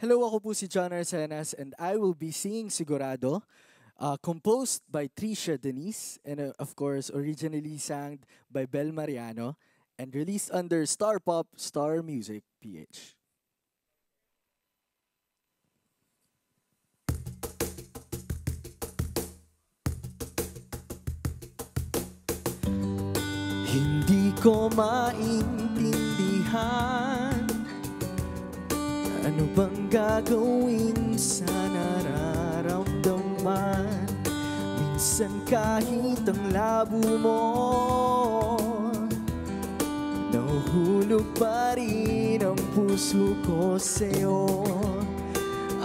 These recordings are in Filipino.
Hello, ako po si John Arsenas and I will be singing Sigurado, composed by Trisha Denise and of course originally sang by Bel Mariano and released under Star Pop Star Music PH. Hindi ko maintindihan ano bang gagawin sa nararamdaman. Minsan kahit ang labo mo, nahuhulog pa rin ang puso ko sa'yo.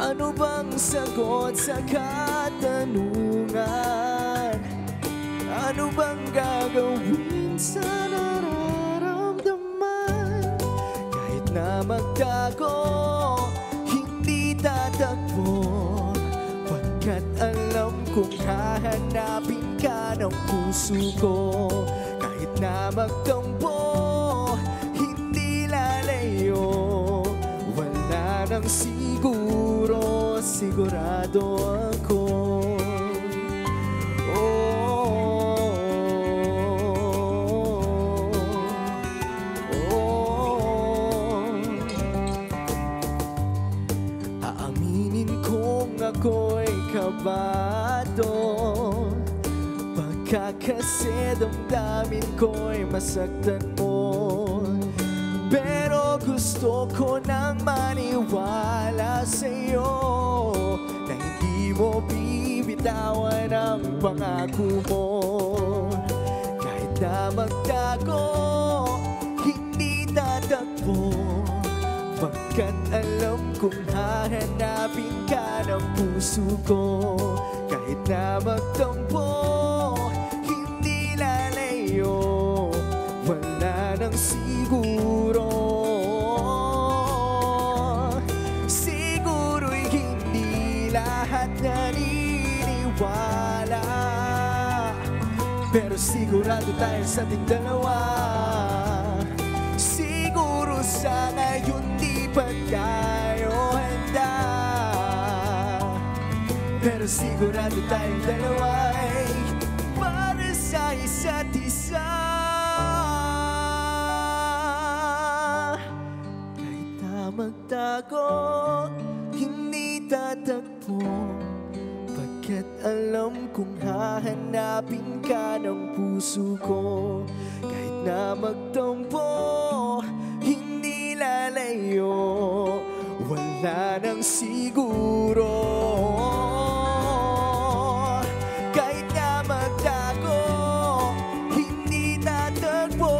Ano bang sagot sa katanungan? Ano bang gagawin sa nararamdaman? Kahit na magtago, hindi tatakbo, pagkat alam kong hahanapin ka ng puso ko. Kahit na magtampo, hindi lalayo, wala nang siguro, sigurado ako. Ako'y kabado, baka kasi damdamin ko'y masaktan mo. Pero gusto ko nang maniwala sa'yo na hindi mo bibitawan ang pangako mo. Kahit na magtago, hindi tatakbo, pagkat alam kong hahanapin ka ng puso ko. Kahit na magtampo, hindi lalayo, wala nang siguro. Siguro'y hindi lahat naniniwala, pero sigurado tayo sa ating dalawa. Siguro sa ngayon di pa tayo handa, pero sigurado tayong dalawa ay para sa isa't isa. Kahit na magtago, hindi tatakbo, pagkat alam kong hahanapin ka ng puso ko. Kahit na magtampo, hindi lalayo, wala nang siguro. Kahit na magtago, hindi tatakbo,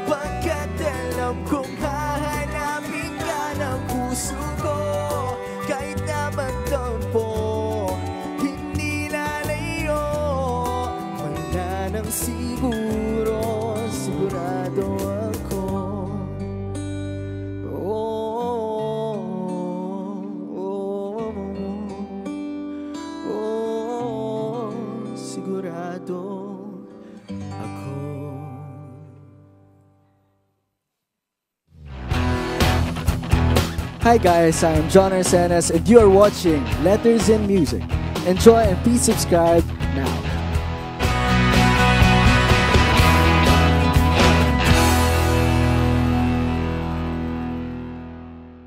pagkat alam kong hahanapin ka ng puso ko. Kahit na magtampo, hindi lalayo, wala nang siguro, sigurado ako. Sigurado ako. Hi guys, I'm John Arsenas and you are watching Letters in Music. Enjoy and please subscribe